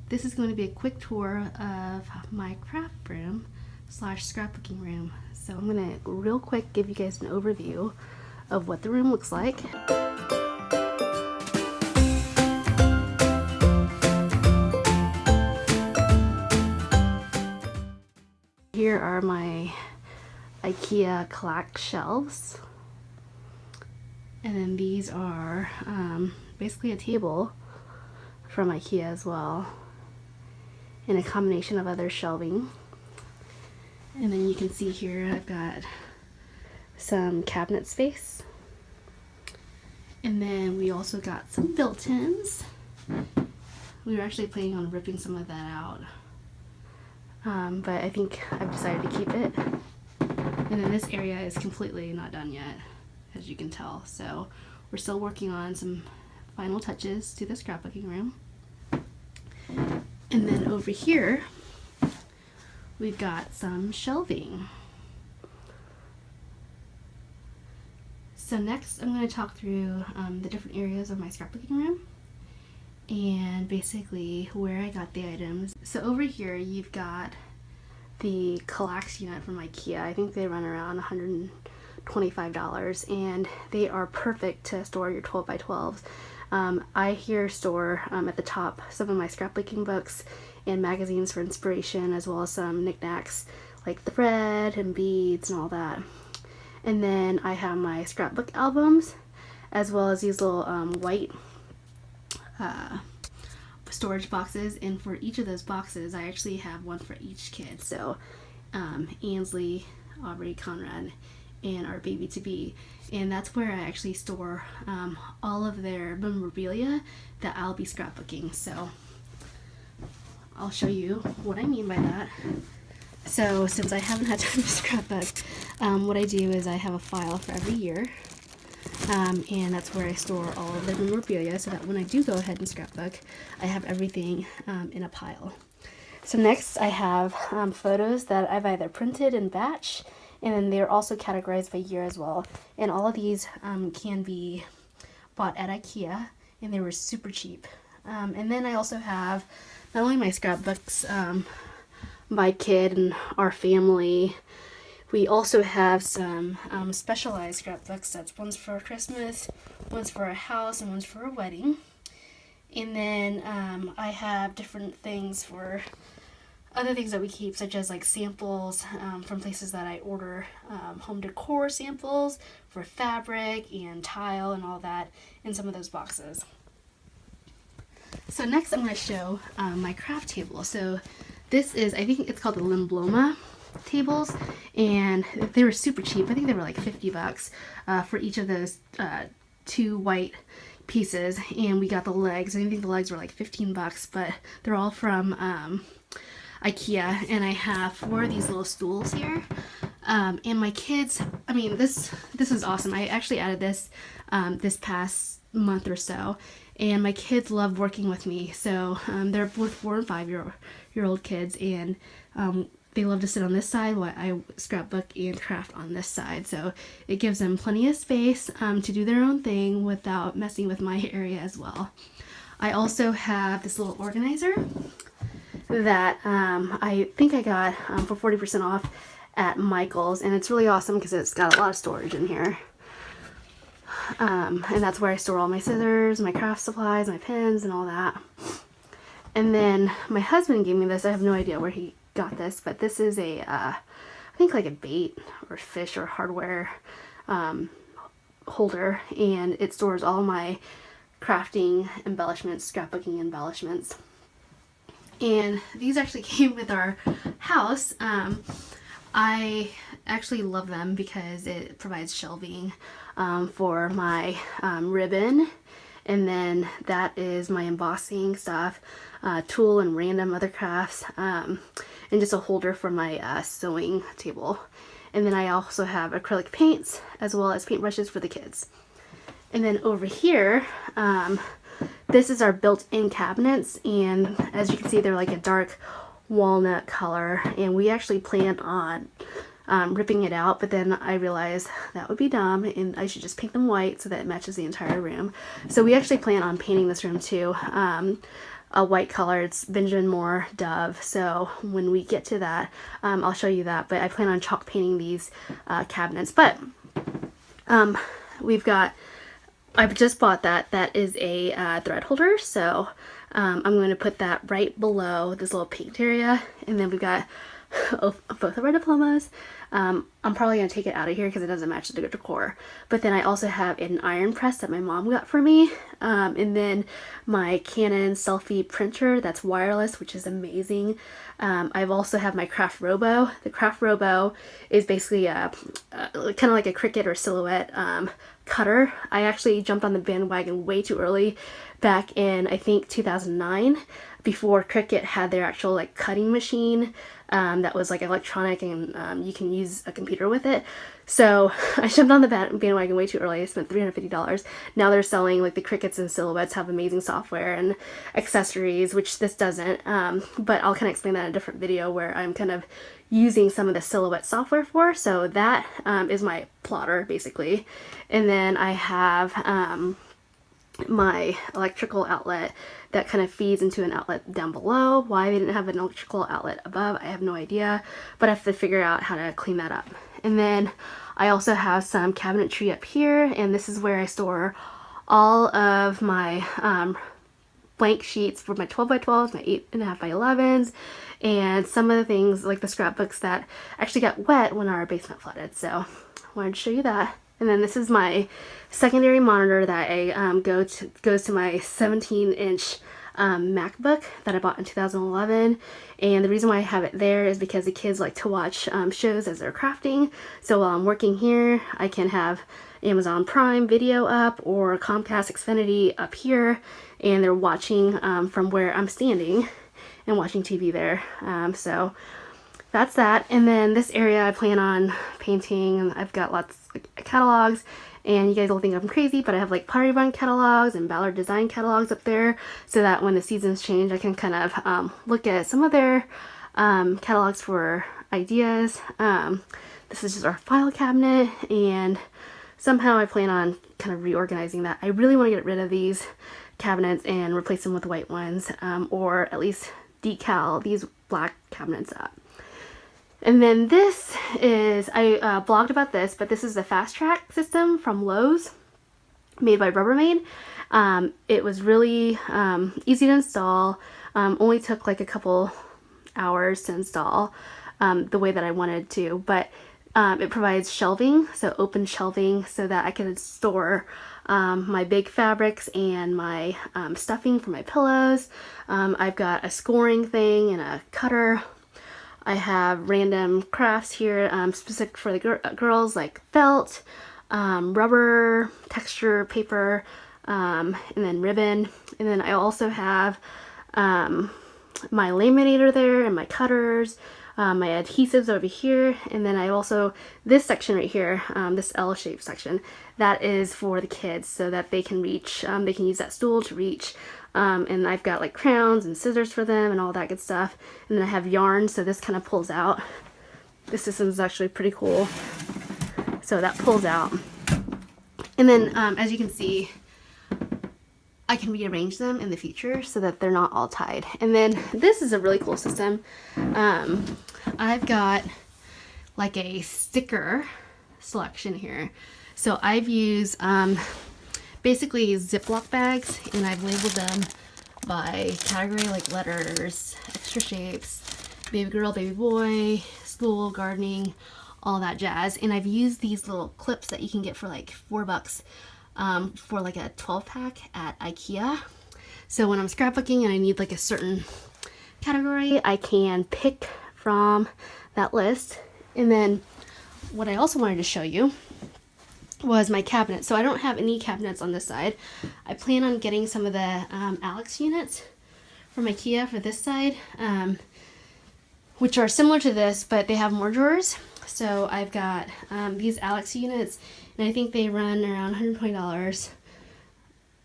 this is going to be a quick tour of my craft room slash scrapbooking room. So I'm going to real quick give you guys an overview of what the room looks like. Here are my Ikea collect shelves. And then these are basically a table from Ikea as well, and a combination of other shelving. And then you can see here I've got some cabinet space. And then we also got some built-ins. We were actually planning on ripping some of that out, but I think I've decided to keep it. And then this area is completely not done yet, as you can tell. So we're still working on some final touches to the scrapbooking room. And then over here, we've got some shelving. So next I'm going to talk through the different areas of my scrapbooking room and basically where I got the items. So over here you've got the Collapse unit from Ikea. I think they run around $125 and they are perfect to store your 12 by 12s. I here store at the top some of my scrapbooking books and magazines for inspiration, as well as some knickknacks like thread and beads and all that. And then I have my scrapbook albums, as well as these little white storage boxes, and for each of those boxes I actually have one for each kid. So Ainsley, Aubrey, Conrad, and our baby to be, and that's where I actually store all of their memorabilia that I'll be scrapbooking. So I'll show you what I mean by that. So since I haven't had time to scrapbook, what I do is I have a file for every year, and that's where I store all of the memorabilia, so that when I do go ahead and scrapbook, I have everything in a pile. So next I have photos that I've either printed in batch, and then they're also categorized by year as well. And all of these can be bought at Ikea, and they were super cheap. And then I also have not only my scrapbooks by kid and our family, we also have some specialized scrapbooks. That's one's for Christmas, one's for a house, and one's for a wedding. And then I have different things for other things that we keep, such as like samples from places that I order, home decor samples for fabric and tile and all that in some of those boxes. So next I'm going to show my craft table. So this is, I think it's called the Linnmon tables, and they were super cheap. I think they were like $50 for each of those two white pieces, and we got the legs. I think the legs were like $15, but they're all from Ikea, and I have 4 of these little stools here. And my kids, I mean, this is awesome. I actually added this this past month or so, and my kids love working with me. So they're both 4 and 5-year-old kids, and they love to sit on this side while I scrapbook and craft on this side. So it gives them plenty of space to do their own thing without messing with my area as well. I also have this little organizer that I think I got for 40% off at Michael's, and it's really awesome because it's got a lot of storage in here. And that's where I store all my scissors, my craft supplies, my pens, and all that. And then my husband gave me this. I have no idea where he got this, but this is a I think like a bait or fish or hardware holder, and it stores all my crafting embellishments, scrapbooking embellishments. And these actually came with our house. I actually love them because it provides shelving for my ribbon, and then that is my embossing stuff, tool and random other crafts, and just a holder for my sewing table. And then I also have acrylic paints as well as paintbrushes for the kids. And then over here, this is our built-in cabinets, and as you can see, they're like a dark walnut color, and we actually planned on ripping it out, but then I realized that would be dumb and I should just paint them white so that it matches the entire room. So we actually plan on painting this room too. a white color. It's Benjamin Moore Dove. So when we get to that, I'll show you that. But I plan on chalk painting these cabinets. But we've got, I've just bought that. That is a thread holder. So I'm going to put that right below this little paint area. And then we've got both of our diplomas. I'm probably going to take it out of here because it doesn't match the decor. But then I also have an iron press that my mom got for me. And then my Canon selfie printer that's wireless, which is amazing. I've also have my Craft Robo. The Craft Robo is basically kind of like a Cricut or Silhouette cutter. I actually jumped on the bandwagon way too early back in, I think, 2009, before Cricut had their actual like cutting machine that was like electronic and you can use a computer with it. So I jumped on the bandwagon way too early. I spent $350. Now they're selling, like, the Cricuts and Silhouettes have amazing software and accessories, which this doesn't. But I'll kind of explain that in a different video where I'm kind of using some of the Silhouette software for. So that is my plotter basically. And then I have my electrical outlet that kind of feeds into an outlet down below. Why they didn't have an electrical outlet above, I have no idea, but I have to figure out how to clean that up. And then I also have some cabinetry up here, and this is where I store all of my blank sheets for my 12x12s, my 8.5x11s, and some of the things like the scrapbooks that actually got wet when our basement flooded. So I wanted to show you that. And then this is my secondary monitor that I goes to my 17-inch MacBook that I bought in 2011. And the reason why I have it there is because the kids like to watch shows as they're crafting. So while I'm working here, I can have Amazon Prime Video up or Comcast Xfinity up here, and they're watching from where I'm standing and watching TV there. So that's that. And then this area I plan on painting, and I've got lots of catalogs, and you guys will think I'm crazy, but I have like Pottery Barn catalogs and Ballard Design catalogs up there, so that when the seasons change I can kind of look at some of their catalogs for ideas. This is just our file cabinet, and somehow I plan on kind of reorganizing that. I really want to get rid of these cabinets and replace them with white ones, or at least decal these black cabinets up. And then this is, I blogged about this, but this is the Fast Track system from Lowe's, made by Rubbermaid. It was really easy to install, only took like a couple hours to install the way that I wanted to, but it provides shelving, so open shelving, so that I can store my big fabrics and my stuffing for my pillows. I've got a scoring thing and a cutter. I have random crafts here specific for the girls, like felt, rubber, texture paper, and then ribbon. And then I also have my laminator there and my cutters, my adhesives over here. And then I also, this section right here, this L-shaped section, that is for the kids so that they can reach, they can use that stool to reach. And I've got like crowns and scissors for them and all that good stuff. And then I have yarn, so this kind of pulls out. This system is actually pretty cool. So that pulls out. And then as you can see, I can rearrange them in the future so that they're not all tied. And then this is a really cool system. I've got like a sticker selection here. So I've used basically Ziploc bags, and I've labeled them by category, like letters, extra shapes, baby girl, baby boy, school, gardening, all that jazz. And I've used these little clips that you can get for like $4 for like a 12-pack at Ikea. So when I'm scrapbooking and I need like a certain category, I can pick from that list. And then what I also wanted to show you was my cabinet. So I don't have any cabinets on this side. I plan on getting some of the Alex units from Ikea for this side, which are similar to this, but they have more drawers. So I've got these Alex units, and I think they run around $120.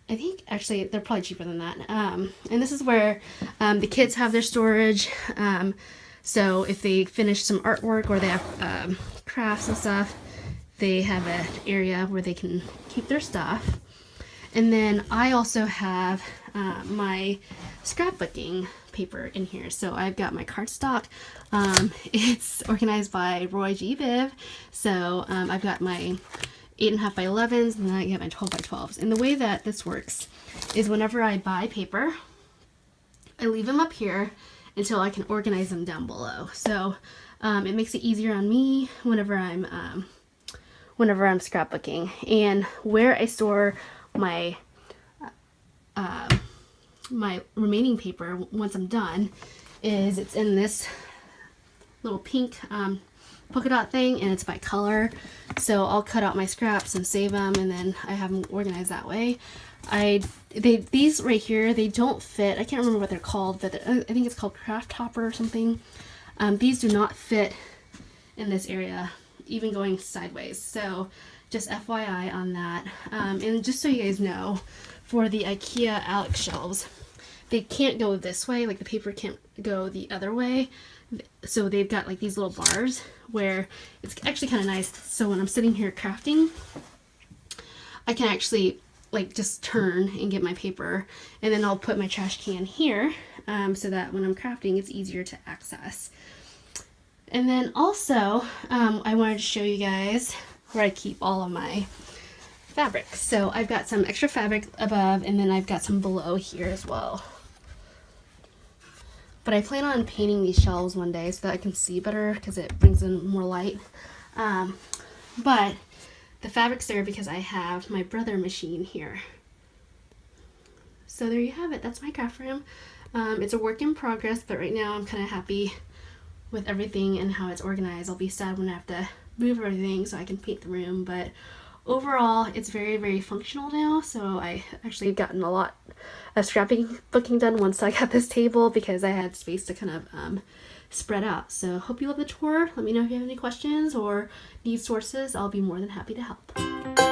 I think actually they're probably cheaper than that. And this is where the kids have their storage. So if they finish some artwork or they have crafts and stuff, they have an area where they can keep their stuff. And then I also have my scrapbooking paper in here. So I've got my cardstock. It's organized by Roy G. Biv. So I've got my 8.5 by 11s, and then I get my 12 by 12s. And the way that this works is whenever I buy paper, I leave them up here until I can organize them down below. So it makes it easier on me whenever I'm scrapbooking. And where I store my my remaining paper once I'm done is it's in this little pink polka dot thing, and it's by color. So I'll cut out my scraps and save them, and then I have them organized that way. These right here, they don't fit. I can't remember what they're called, but I think it's called craft topper or something. These do not fit in this area, even going sideways. So just FYI on that. And just so you guys know, for the Ikea Alex shelves, they can't go this way, like the paper can't go the other way. So they've got like these little bars where it's actually kind of nice. So when I'm sitting here crafting, I can actually like just turn and get my paper, and then I'll put my trash can here so that when I'm crafting it's easier to access. And then also I wanted to show you guys where I keep all of my fabric. So I've got some extra fabric above, and then I've got some below here as well. But I plan on painting these shelves one day so that I can see better, because it brings in more light. But the fabric's there because I have my brother machine here. So there you have it. That's my craft room. It's a work in progress, but right now I'm kind of happy with everything and how it's organized. I'll be sad when I have to move everything so I can paint the room, but overall it's very, very functional now. So I actually gotten a lot of scrapbooking done once I got this table, because I had space to kind of spread out. So hope you love the tour. Let me know if you have any questions or need sources. I'll be more than happy to help.